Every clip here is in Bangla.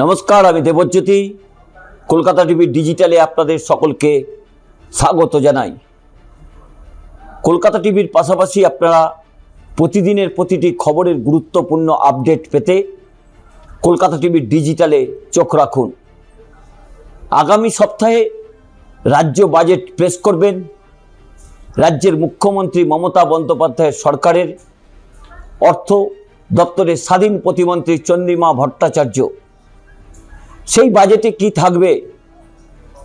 নমস্কার, আমি দেবজ্যোতি। কলকাতা টিভি ডিজিটালে আপনাদের সকলকে স্বাগত জানাই। কলকাতা টিভির পাশাপাশি আপনারা প্রতিদিনের প্রতিটি খবরের গুরুত্বপূর্ণ আপডেট পেতে কলকাতা টিভির ডিজিটালে চোখ রাখুন। আগামী সপ্তাহে রাজ্য বাজেট পেশ করবেন রাজ্যের মুখ্যমন্ত্রী মমতা বন্দ্যোপাধ্যায়ের সরকারের অর্থ দপ্তরের স্বাধীন প্রতিমন্ত্রী চন্দ্রিমা ভট্টাচার্য। সেই বাজেটে কি থাকবে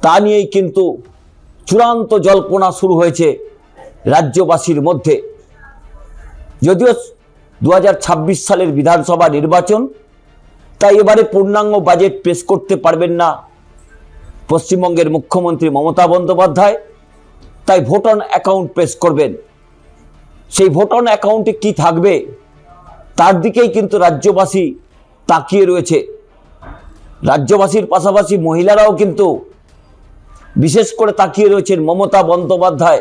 তা নিয়েই কিন্তু চূড়ান্ত জল্পনা শুরু হয়েছে রাজ্যবাসীর মধ্যে। যদিও 2026 সালের বিধানসভা নির্বাচন, তাই এবারে পূর্ণাঙ্গ বাজেট পেশ করতে পারবেন না পশ্চিমবঙ্গের মুখ্যমন্ত্রী মমতা বন্দ্যোপাধ্যায়, তাই ভোট অন অ্যাকাউন্ট পেশ করবেন। সেই ভোট অন অ্যাকাউন্টে কি থাকবে তার দিকেই কিন্তু রাজ্যবাসী তাকিয়ে রয়েছে। রাজ্যবাসীর পাশাপাশি মহিলারাও কিন্তু বিশেষ করে তাকিয়ে রয়েছেন মমতা বন্দ্যোপাধ্যায়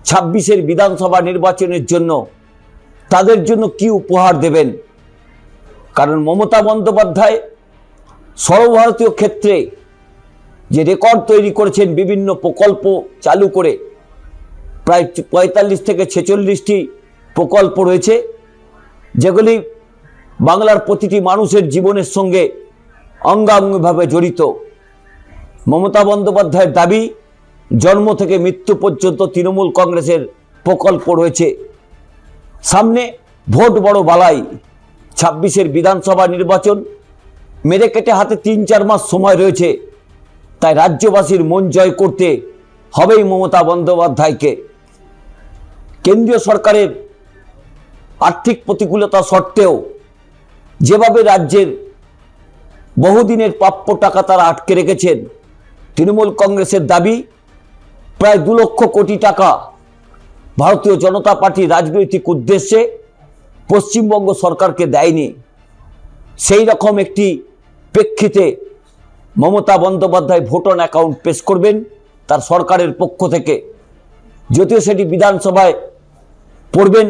26-এর বিধানসভা নির্বাচনের জন্য তাদের জন্য কি উপহার দেবেন। কারণ মমতা বন্দ্যোপাধ্যায় সর্বভারতীয় ক্ষেত্রে যে রেকর্ড তৈরি করেছেন, বিভিন্ন প্রকল্প চালু করে প্রায় 45 থেকে 46টি প্রকল্প রয়েছে, যেগুলি বাংলার প্রতিটি মানুষের জীবনের সঙ্গে অঙ্গাঙ্গিভাবে জড়িত। মমতা বন্দ্যোপাধ্যায়ের দাবি, জন্ম থেকে মৃত্যু পর্যন্ত তৃণমূল কংগ্রেসের প্রকল্প রয়েছে। সামনে ভোট বড় বালাই, 26-এর বিধানসভা নির্বাচন, মেরে কেটে হাতে 3-4 মাস সময় রয়েছে। তাই রাজ্যবাসীর মন জয় করতে হবেই মমতা বন্দ্যোপাধ্যায়কে। কেন্দ্রীয় সরকারের আর্থিক প্রতিকূলতা সত্ত্বেও যেভাবে রাজ্যের বহুদিনের প্রাপ্য টাকা তারা আটকে রেখেছেন, তৃণমূল কংগ্রেসের দাবি প্রায় 2 লক্ষ কোটি টাকা ভারতীয় জনতা পার্টি রাজনৈতিক উদ্দেশ্যে পশ্চিমবঙ্গ সরকারকে দেয়নি। সেই রকম একটি প্রেক্ষিতে Mamata Bandyopadhyay vote on account পেশ করবেন তার সরকারের পক্ষ থেকে। যদিও সেটি বিধানসভায় পড়বেন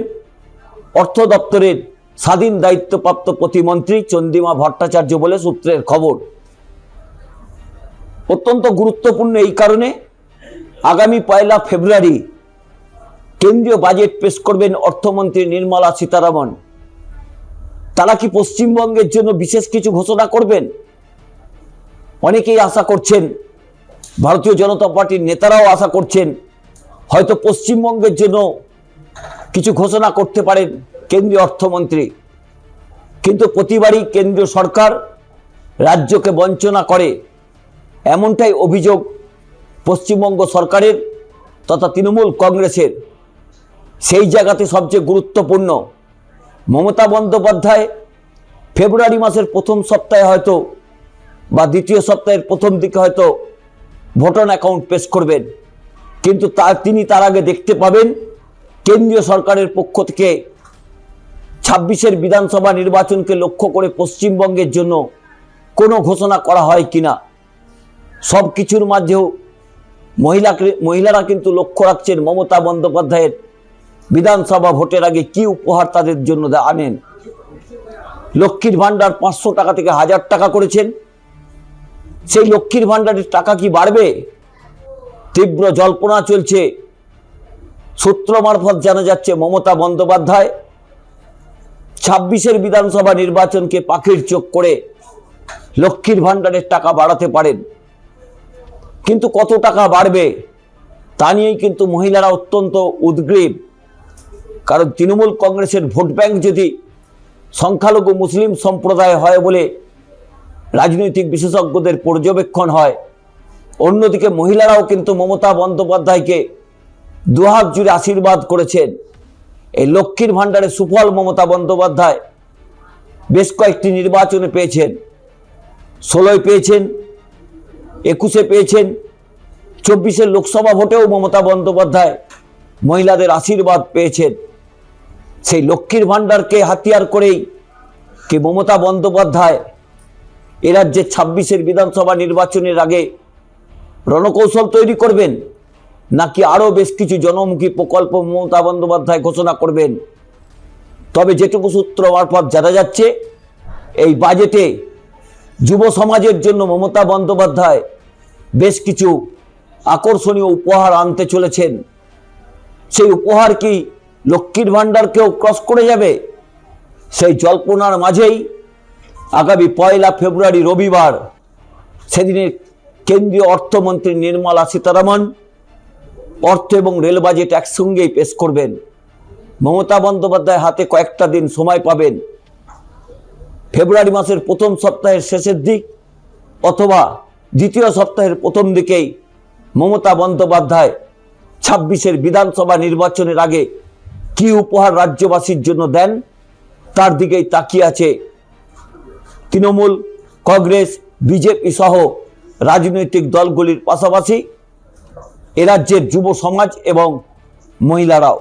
অর্থ দপ্তরের স্বাধীন দায়িত্বপ্রাপ্ত প্রতিমন্ত্রী চন্দ্রিমা ভট্টাচার্য বলে সূত্রের খবর। অত্যন্ত গুরুত্বপূর্ণ এই কারণে, আগামী 1 ফেব্রুয়ারি কেন্দ্রীয় বাজেট পেশ করবেন অর্থমন্ত্রী নির্মলা সীতারামন। তারা কি পশ্চিমবঙ্গের জন্য বিশেষ কিছু ঘোষণা করবেন? অনেকেই আশা করছেন, ভারতীয় জনতা পার্টির নেতারাও আশা করছেন হয়তো পশ্চিমবঙ্গের জন্য কিছু ঘোষণা করতে পারেন কেন্দ্রীয় অর্থমন্ত্রী। কিন্তু প্রতিবারই কেন্দ্রীয় সরকার রাজ্যকে বঞ্চনা করে, এমনটাই অভিযোগ পশ্চিমবঙ্গ সরকারের তথা তৃণমূল কংগ্রেসের। সেই জায়গাতে সবচেয়ে গুরুত্বপূর্ণ, মমতা বন্দ্যোপাধ্যায় ফেব্রুয়ারি মাসের প্রথম সপ্তাহে হয়তো বা দ্বিতীয় সপ্তাহের প্রথম দিকে হয়তো ভোট অন অ্যাকাউন্ট পেশ করবেন। কিন্তু তিনি তার আগে দেখতে পাবেন কেন্দ্রীয় সরকারের পক্ষ থেকে 26-এর বিধানসভা নির্বাচনকে লক্ষ্য করে পশ্চিমবঙ্গের জন্য কোনো ঘোষণা করা হয় কিনা। সব কিছুর মাঝেও মহিলারা কিন্তু লক্ষ্য রাখছেন মমতা বন্দ্যোপাধ্যায়ের বিধানসভা ভোটের আগে কি উপহার তাদের জন্য আনেন। লক্ষ্মীর ভাণ্ডার 500 টাকা থেকে 1000 টাকা করেছেন। সেই লক্ষ্মীর ভাণ্ডারের টাকা কি বাড়বে? তীব্র জল্পনা চলছে। সূত্র মারফত জানা যাচ্ছে মমতা বন্দ্যোপাধ্যায় 26-এর বিধানসভা নির্বাচনকে পাখির চোখ করে লক্ষ্মীর ভাণ্ডারের টাকা বাড়াতে পারেন। কিন্তু কত টাকা বাড়বে তা নিয়েই কিন্তু মহিলারা অত্যন্ত উদ্গ্রীব। কারণ তৃণমূল কংগ্রেসের ভোট ব্যাংক যদি সংখ্যালঘু মুসলিম সম্প্রদায় হয় বলে রাজনৈতিক বিশেষজ্ঞদের পর্যবেক্ষণ হয়, অন্যদিকে মহিলারাও কিন্তু মমতা বন্দ্যোপাধ্যায়কে দুহাত জুড়ে আশীর্বাদ করেছেন। এই লক্ষ্মীর ভাণ্ডারের সুফল মমতা বন্দ্যোপাধ্যায় বেশ কয়েকটি নির্বাচনে পেয়েছেন। 16 পেয়েছেন, 21-এ পেয়েছেন, 24-এর লোকসভা ভোটেও মমতা বন্দ্যোপাধ্যায় মহিলাদের আশীর্বাদ পেয়েছেন। সেই লক্ষ্মীর ভাণ্ডারকে হাতিয়ার করেই কি মমতা বন্দ্যোপাধ্যায় এ রাজ্যে 26-এর বিধানসভা নির্বাচনের আগে রণকৌশল তৈরি করবেন, নাকি আরও বেশ কিছু জনমুখী প্রকল্প মমতা বন্দ্যোপাধ্যায় ঘোষণা করবেন? তবে যেটুকু সূত্র মারফত জানা যাচ্ছে, এই বাজেটে যুব সমাজের জন্য মমতা বন্দ্যোপাধ্যায় বেশ কিছু আকর্ষণীয় উপহার আনতে চলেছেন। সেই উপহার কি লক্ষ্মীর ভাণ্ডারকেও ক্রস করে যাবে? সেই জল্পনার মাঝেই আগামী 1 ফেব্রুয়ারি রবিবার সেদিনে কেন্দ্রীয় অর্থমন্ত্রী নির্মলা সীতারামন অর্থ এবং রেল বাজেট একসঙ্গেই পেশ করবেন। মমতা বন্দ্যোপাধ্যায় হাতে কয়েকটা দিন সময় পাবেন। ফেব্রুয়ারি মাসের প্রথম সপ্তাহের শেষের দিক অথবা দ্বিতীয় সপ্তাহের প্রথম দিকেই মমতা বন্দ্যোপাধ্যায় 26-এর বিধানসভা নির্বাচনের আগে কি উপহার রাজ্যবাসীর জন্য দেন তার দিকেই তাকিয়ে আছে তৃণমূল, কংগ্রেস, বিজেপি সহ রাজনৈতিক দলগুলির পাশাপাশি এ রাজ্যের যুব সমাজ এবং মহিলারাও।